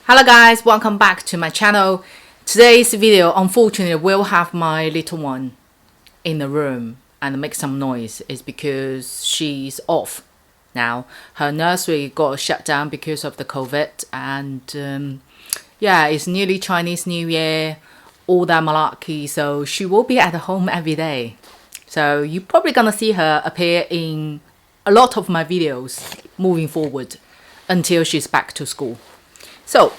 Hello guys, welcome back to my channel. Today's video unfortunately will have my little one in the room and make some noise. It's because she's off now. Her nursery got shut down because of the COVID, and yeah, it's nearly Chinese New Year, all that malarkey, so she will be at home every day. So you're probably gonna see her appear in a lot of my videos moving forward until she's back to school. So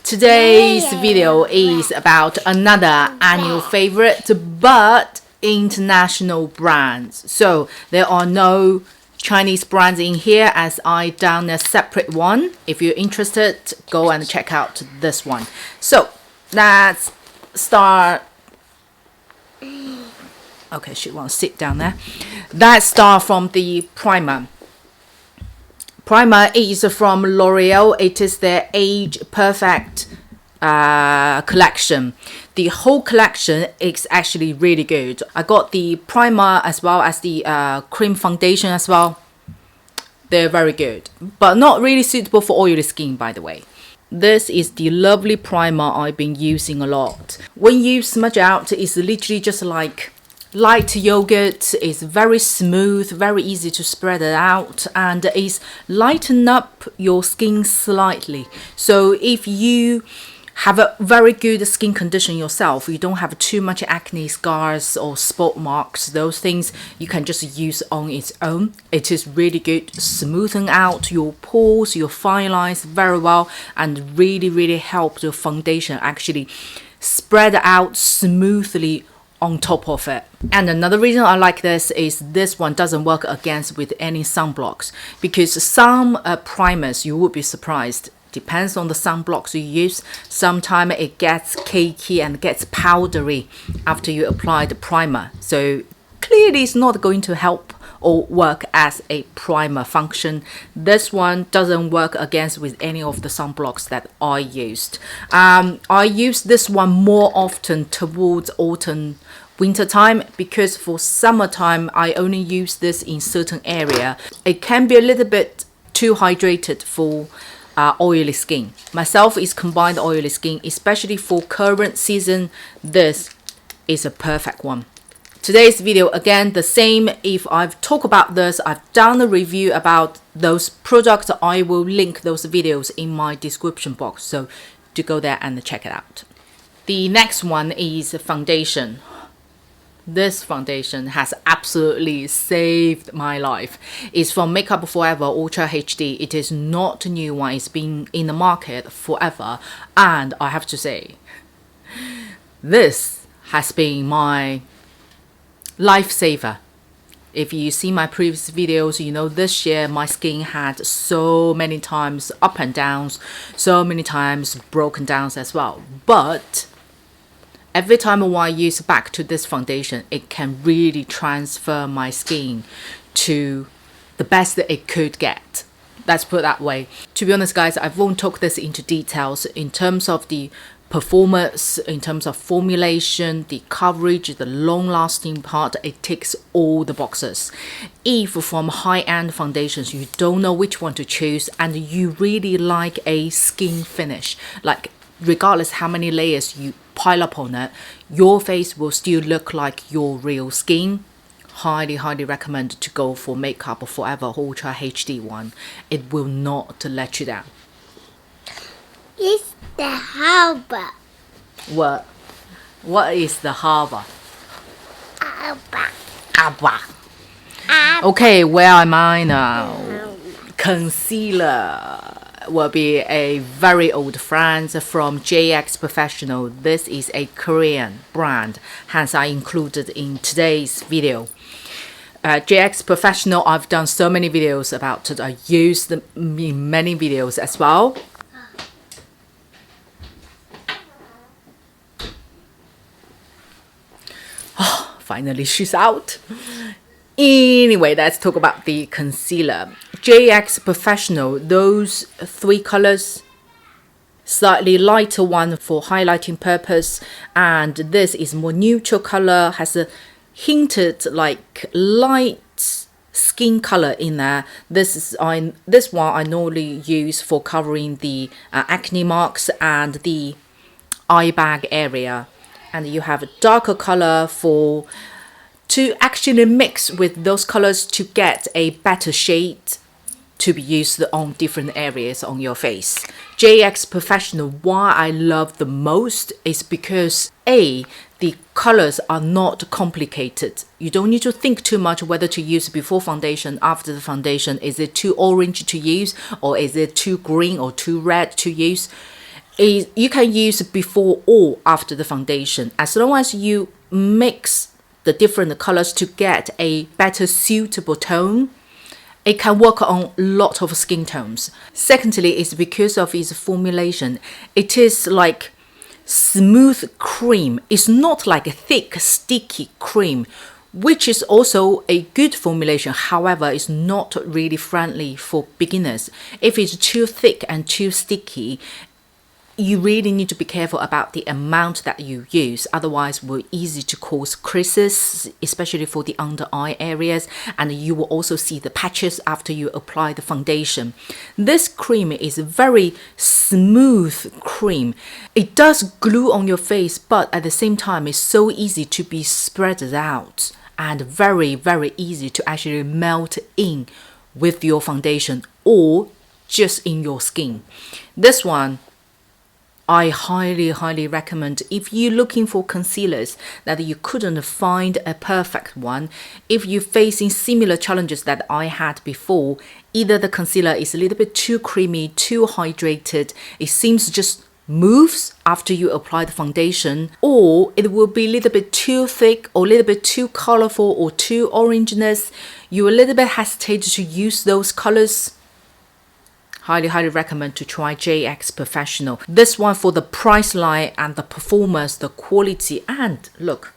today's video is about another annual favorite but international brands. So there are no Chinese brands in here as I done a separate one. If you're interested, go and check out this one. So let's start. Okay, she wants to sit down there. Let's start from the primer. Primer is from L'Oreal. It is their Age Perfect collection. The whole collection is actually really good. I got the primer as well as the cream foundation as well. They're very good, but not really suitable for oily skin, by the way. This is the lovely primer I've been using a lot. When you smudge out, it's literally just like light yogurt. Is very smooth, very easy to spread it out, and is lighten up your skin slightly. So if you have a very good skin condition yourself, you don't have too much acne scars or spot marks, those things you can just use on its own. It is really good, smoothing out your pores, your fine lines very well, and really help the foundation actually spread out smoothly on top of it. And another reason I like this is this one doesn't work against with any sunblocks, because some primers, you would be surprised, depends on the sunblocks you use, sometimes it gets cakey and gets powdery after you apply the primer. So clearly it's not going to help or work as a primer function. This one doesn't work against with any of the sunblocks that I used. I use this one more often towards autumn winter time, because for summertime I only use this in certain area. It can be a little bit too hydrated for oily skin. Myself is combined oily skin, especially for current season. This is a perfect one. Today's video again the same. If I've talked about this, I've done a review about those products. I will link those videos in my description box, so to go there and check it out. The next one is foundation. This foundation has absolutely saved my life. It's from Makeup Forever Ultra HD. It is not a new one. It's been in the market forever, and I have to say this has been my lifesaver. If you see my previous videos, you know this year my skin had so many times up and downs, so many times broken downs as well, but every time I use back to this foundation, it can really transfer my skin to the best that it could get. Let's put it that way. To be honest guys, I won't talk this into details in terms of the performance, in terms of formulation, the coverage, the long-lasting part. It ticks all the boxes. If from high-end foundations you don't know which one to choose and you really like a skin finish, like regardless how many layers you pile up on it, your face will still look like your real skin, highly recommend to go for Makeup Forever Ultra HD one. It will not let you down. It's the harbor. What is the harbor? Harbor. Okay, where am I now? Concealer will be a very old friend from JX Professional. This is a Korean brand, hence I included in today's video. JX Professional, I've done so many videos about it. I use them in many videos as well. Oh, finally she's out. Anyway, let's talk about the concealer. JX Professional, those three colors, slightly lighter one for highlighting purpose, and this is more neutral color, has a hinted like light skin color in there. This one I normally use for covering the acne marks and the eye bag area, and you have a darker color to actually mix with those colors to get a better shade to be used on different areas on your face. JX Professional, why I love the most is because A, the colors are not complicated. You don't need to think too much whether to use before foundation, after the foundation. Is it too orange to use, or is it too green or too red to use? You can use before or after the foundation, as long as you mix the different colors to get a better suitable tone. It can work on a lot of skin tones. Secondly, it's because of its formulation. It is like smooth cream. It's not like a thick, sticky cream, which is also a good formulation. However, it's not really friendly for beginners. If it's too thick and too sticky, you really need to be careful about the amount that you use. Otherwise, it will easy to cause creases, especially for the under eye areas, and you will also see the patches after you apply the foundation. This cream is a very smooth cream. It does glue on your face, but at the same time, it's so easy to be spread out and very, very easy to actually melt in with your foundation or just in your skin. This one I highly recommend. If you're looking for concealers that you couldn't find a perfect one, if you're facing similar challenges that I had before, either the concealer is a little bit too creamy, too hydrated, it seems just moves after you apply the foundation, or it will be a little bit too thick or a little bit too colorful or too orangeness, you're a little bit hesitant to use those colors. Highly recommend to try JX Professional. This one, for the price line and the performance, the quality, and look,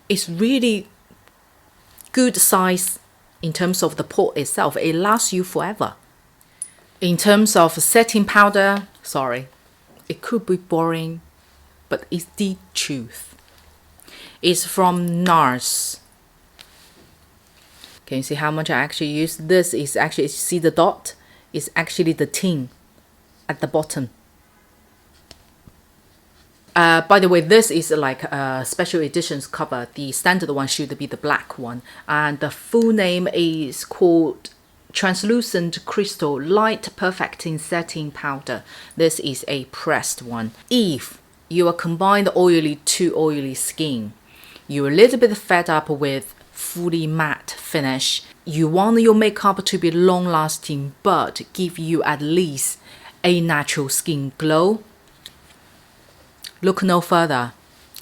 it's really good size in terms of the pot itself. It lasts you forever. In terms of setting powder, sorry, it could be boring, but it's the truth. It's from NARS. Can you see how much I actually use? This is actually, see the dot? Is actually the tin at the bottom. By the way, this is like a special editions cover. The standard one should be the black one, and the full name is called Translucent Crystal Light Perfecting Setting Powder. This is a pressed one. If you are combined oily to oily skin, you're a little bit fed up with fully matte finish, you want your makeup to be long lasting but give you at least a natural skin glow, look no further.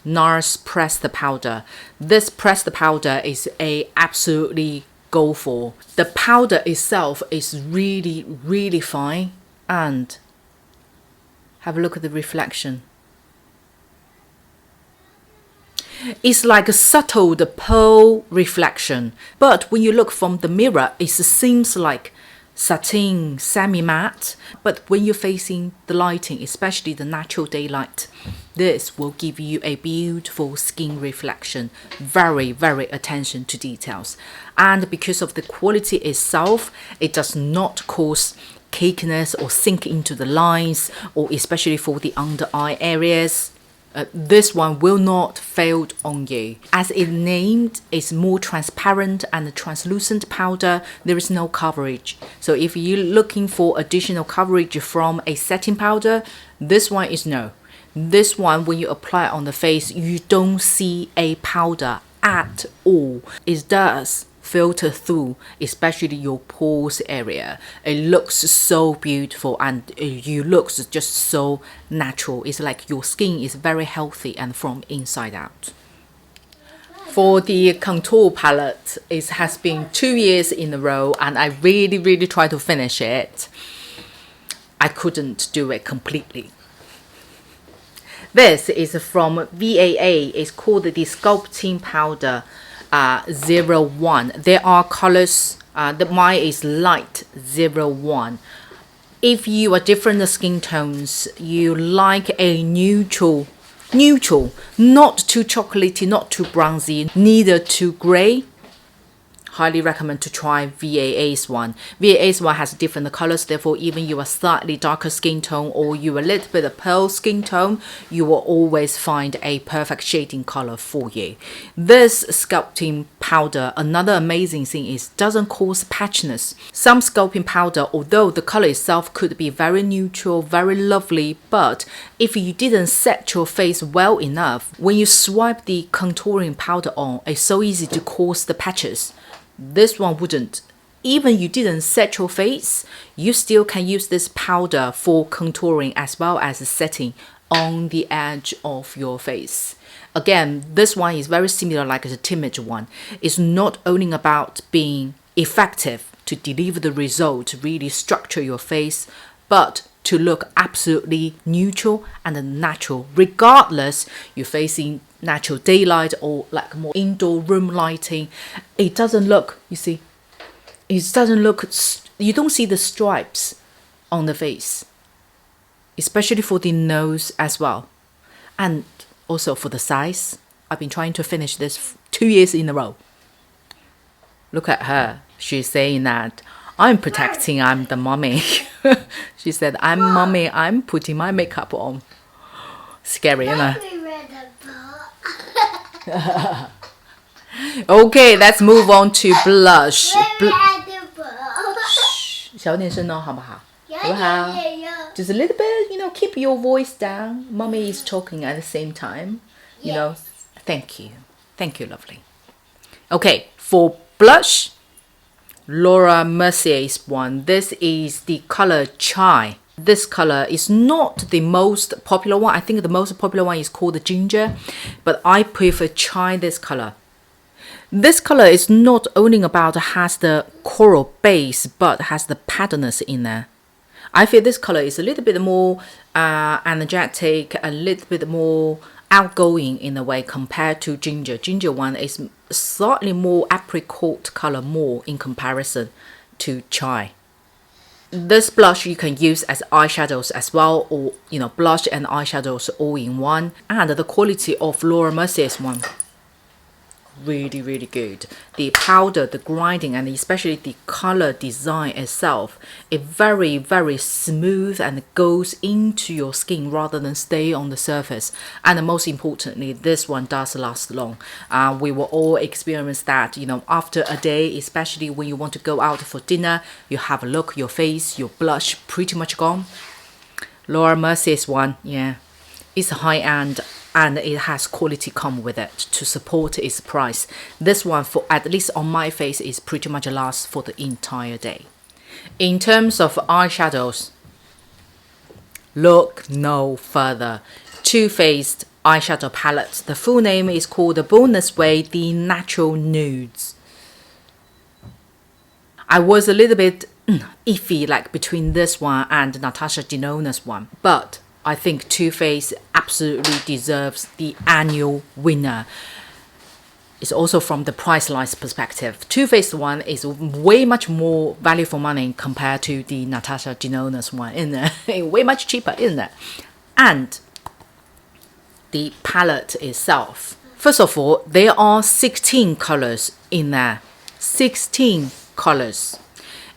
NARS pressed powder. This pressed powder is a absolutely go for. The powder itself is really fine, and have a look at the reflection. It's like a subtle pearl reflection, but when you look from the mirror, it seems like satin, semi-matte. But when you're facing the lighting, especially the natural daylight, this will give you a beautiful skin reflection. Very attention to details. And because of the quality itself, it does not cause cakiness or sink into the lines, or especially for the under eye areas. This one will not fail on you. As it named, it's more transparent and translucent powder. There is no coverage. So if you're looking for additional coverage from a setting powder, this one is no. This one, when you apply it on the face, you don't see a powder at all. It does filter through, especially your pores area. It looks so beautiful, and you look just so natural. It's like your skin is very healthy and from inside out. For the contour palette, it has been 2 years in a row, and I really tried to finish it. I couldn't do it completely. This is from VAA. It's called the Sculpting Powder 01. There are colors. Mine is light 01. If you are different skin tones, you like a neutral, not too chocolatey, not too bronzy, neither too gray, highly recommend to try VAA's one. VAA's one has different colors, therefore even you are slightly darker skin tone or you a little bit of pale skin tone, you will always find a perfect shading color for you. This sculpting powder, another amazing thing is doesn't cause patchiness. Some sculpting powder, although the color itself could be very neutral, very lovely, but if you didn't set your face well enough, when you swipe the contouring powder on, it's so easy to cause the patches. This one wouldn't. Even you didn't set your face, you still can use this powder for contouring as well as setting on the edge of your face. Again, this one is very similar like the Timage one. It's not only about being effective to deliver the result, really structure your face, but to look absolutely neutral and natural, regardless you're facing natural daylight or like more indoor room lighting. It doesn't look, you see, it doesn't look, you don't see the stripes on the face, especially for the nose as well. And also for the size, I've been trying to finish this 2 years in a row. Look at her. She's saying that I'm protecting, I'm the mommy. She said, I'm mommy, I'm putting my makeup on. Scary, isn't it? Okay, let's move on to blush. 小点声哦，好不好？好不好？ Just a little bit, you know, keep your voice down. Mommy is talking at the same time. You know, thank you. Thank you, lovely. Okay, for blush, Laura Mercier's one. This is the color Chai. This color is not the most popular one. I think the most popular one is called the Ginger, but I prefer Chai this color. This color is not only about has the coral base, but has the patterners in there. I feel this color is a little bit more energetic, a little bit more outgoing in a way compared to Ginger. Ginger one is slightly more apricot color more in comparison to Chai. This blush you can use as eyeshadows as well, or you know, blush and eyeshadows all in one. And the quality of Laura Mercier's one, really, really good. The powder, the grinding, and especially the color design itself is very, very smooth and goes into your skin rather than stay on the surface. And most importantly, this one does last long. We will all experience that, you know, after a day, especially when you want to go out for dinner, you have a look, your face, your blush pretty much gone. Laura Mercier's one, yeah, it's high-end and it has quality come with it to support its price. This one, for at least on my face, is pretty much lasts for the entire day. In terms of eyeshadows, look no further. Too Faced eyeshadow palette. The full name is called the Bonus Way, the Natural Nudes. I was a little bit iffy like between this one and Natasha Denona's one, but I think Too Faced absolutely deserves the annual winner. It's also from the price-wise perspective. Too Faced one is way much more value for money compared to the Natasha Denona's one, isn't it? Way much cheaper, isn't it? And the palette itself. First of all, there are 16 colors in there. 16 colors.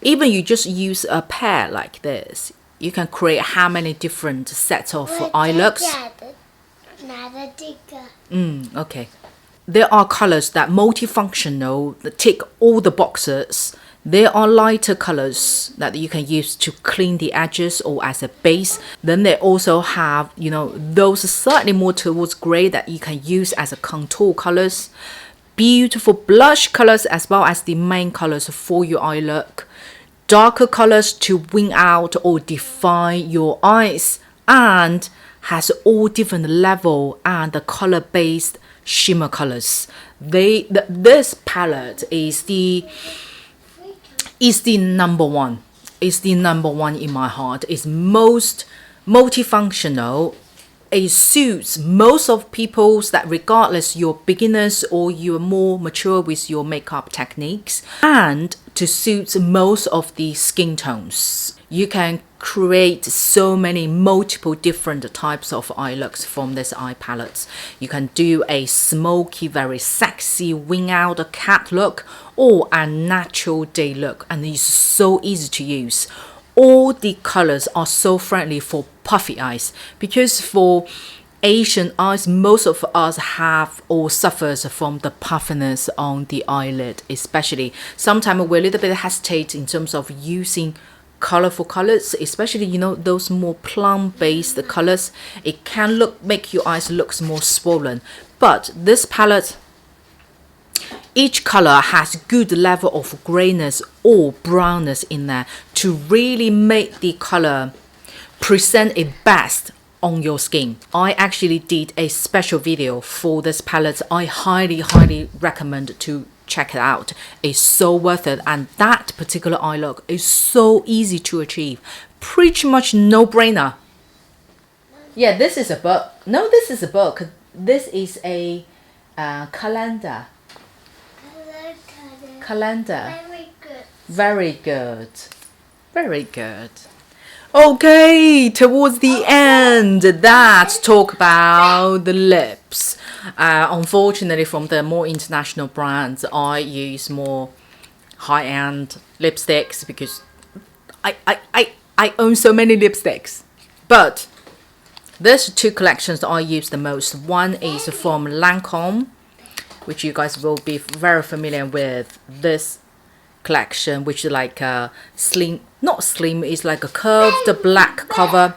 Even you just use a pair like this, you can create how many different sets of eye looks. Okay. There are colors that multifunctional, that tick all the boxes. There are lighter colors that you can use to clean the edges or as a base. Then they also have, you know, those slightly more towards gray that you can use as a contour colors. Beautiful blush colors as well as the main colors for your eye look. Darker colors to wing out or define your eyes, and has all different level and the color based shimmer colors. This palette is the number one. It's the number one in my heart. It's most multifunctional. It suits most of people's that regardless you're beginners or you're more mature with your makeup techniques. And to suit most of the skin tones. You can create so many multiple different types of eye looks from this eye palette. You can do a smoky, very sexy wing out cat look or a natural day look, and it's so easy to use. All the colors are so friendly for puffy eyes, because for Asian eyes, most of us have or suffers from the puffiness on the eyelid, especially. Sometimes we're a little bit hesitate in terms of using colorful colors, especially, you know, those more plum based colors. It can make your eyes look more swollen. But this palette, each color has good level of grayness or brownness in there to really make the color present it best on your skin. I actually did a special video for this palette. I highly recommend to check it out. It's so worth it, and that particular eye look is so easy to achieve. Pretty much no brainer. Yeah, this is a book. No, this is a book. This is a calendar. Calendar. Very good. Very good. Very good. Okay, towards the end, let's talk about the lips. Unfortunately, from the more international brands, I use more high-end lipsticks because I own so many lipsticks. But there's two collections that I use the most. One is from Lancôme, which you guys will be very familiar with. This collection, which is like a slim, not slim, it's like a curved black cover,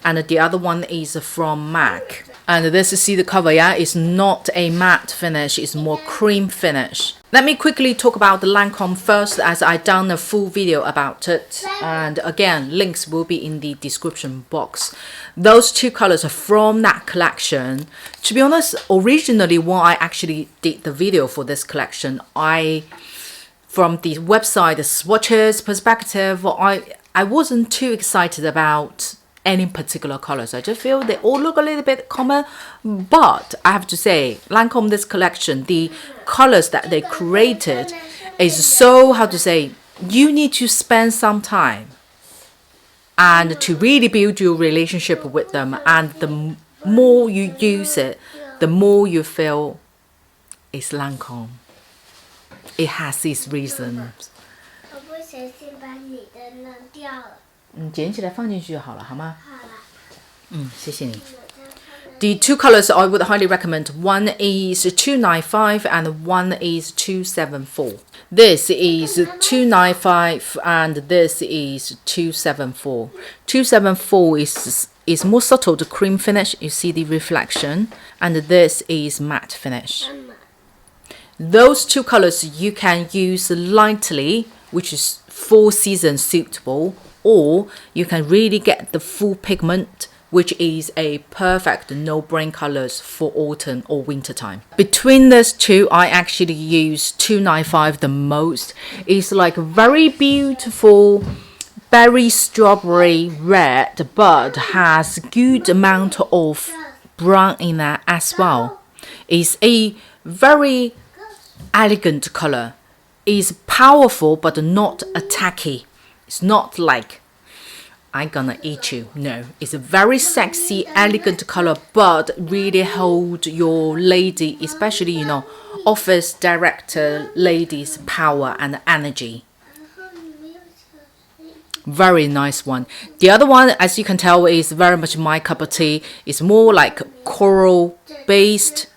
and the other one is from MAC. And this, you see the cover, yeah, it's not a matte finish, it's more cream finish. Let me quickly talk about the Lancôme first, as I done a full video about it, and again, links will be in the description box. Those two colors are from that collection. To be honest, originally when I actually did the video for this collection, from the website, the swatches perspective, I wasn't too excited about any particular colors. I just feel they all look a little bit common. But I have to say, Lancôme, this collection, the colors that they created is so, how to say, you need to spend some time and to really build your relationship with them. And the more you use it, the more you feel it's Lancôme. It has its reasons. 我不小心把你的弄掉了。捡起来放进去就好了，好吗？好了。谢谢你。The two colors I would highly recommend. One is 295 and one is 274. This is 295 and this is 274. 274 is more subtle, the cream finish. You see the reflection, and this is matte finish. Those two colors you can use lightly, which is 4 seasons suitable, or you can really get the full pigment, which is a perfect no-brain colors for autumn or winter time. Between these two, I actually use 295 the most. It's like very beautiful berry strawberry red, but has good amount of brown in there as well. It's a very elegant color. Is powerful but not attacky. It's not like I'm gonna eat you. No, it's a very sexy, elegant color, but really hold your lady, especially, you know, office director ladies' power and energy. Very nice one. The other one, as you can tell, is very much my cup of tea. It's more like coral based,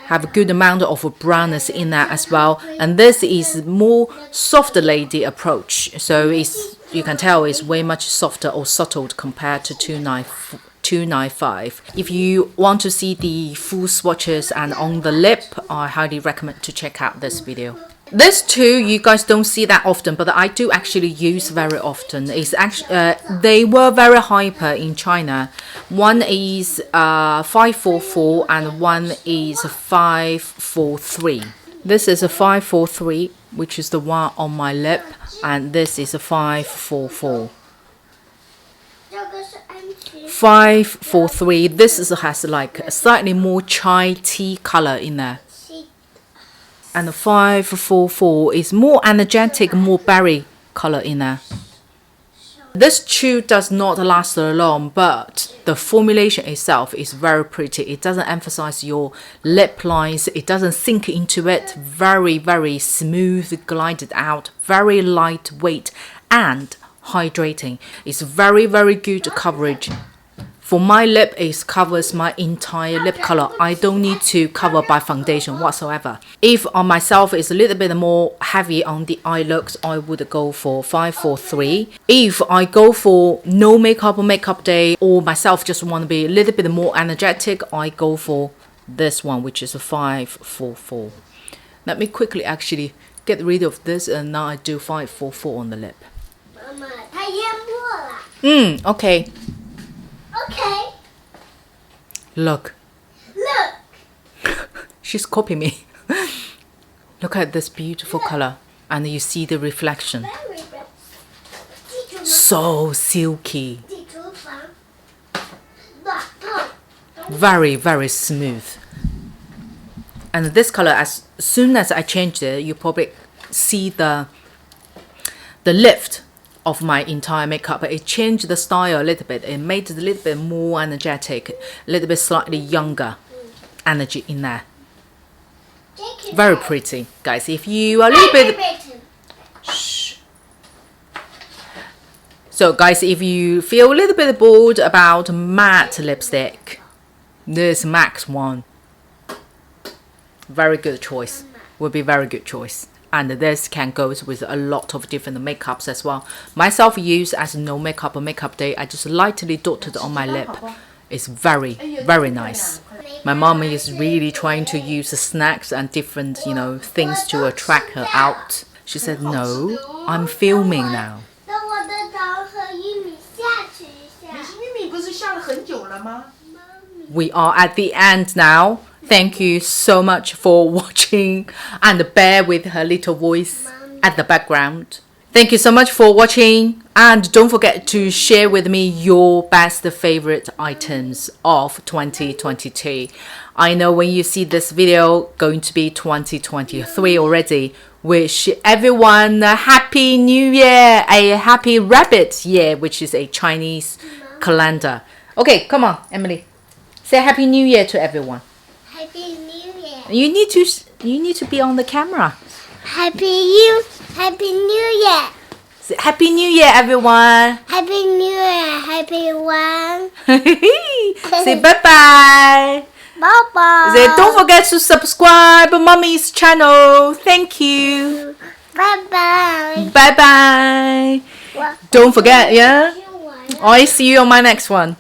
have a good amount of brownness in there as well, and this is more softer lady approach, so it's, you can tell it's way much softer or subtle compared to 295. If you want to see the full swatches and on the lip, I highly recommend to check out this video. These two you guys don't see that often, but I do actually use very often. It's actually they were very hyper in China. One is 544 and one is 543. This is a 543, which is the one on my lip, and this is a 544. 543. This has like a slightly more chai tea color in there. And the 544 is more energetic, more berry color in there. This tube does not last so long, but the formulation itself is very pretty. It doesn't emphasize your lip lines. It doesn't sink into it. Very, very smooth, glided out, very lightweight and hydrating. It's very, very good coverage. For my lip, it covers my entire lip color. I don't need to cover by foundation whatsoever. If on myself it's a little bit more heavy on the eye looks, I would go for 543. If I go for no makeup or makeup day, or myself just want to be a little bit more energetic, I go for this one, which is a 544. Let me quickly actually get rid of this, and now I do 544 on the lip. Okay. Okay. Look. She's copying me. Look at this beautiful color, and you see the reflection. So silky. Very, very smooth. And this color, as soon as I changed it, you probably see the lift of my entire makeup. It changed the style a little bit. It made it a little bit more energetic, a little bit slightly younger energy in there. Very pretty, guys. If you are a little bit shh. So guys, if you feel a little bit bored about matte lipstick, this MAC one, very good choice, will be very good choice. And this can go with a lot of different makeups as well. Myself use as no makeup or makeup day. I just lightly dotted on my lip. It's very, very nice. My mom is really trying to use snacks and different, things to attract her out. She said, no, I'm filming now. We are at the end now. Thank you so much for watching, and bear with her little voice at the background. Thank you so much for watching, and don't forget to share with me your best favorite items of 2022. I know when you see this video, going to be 2023 already. Wish everyone a happy new year, a happy rabbit year, which is a Chinese calendar. Okay, come on, Emily. Say happy new year to everyone. Happy New Year. You need to be on the camera. Happy New Year. Say happy new year, everyone. Happy New Year. Happy one. Say bye-bye. Bye-bye. Say don't forget to subscribe Mommy's channel. Thank you. Bye-bye. Bye-bye. Don't forget, yeah? I see you on my next one.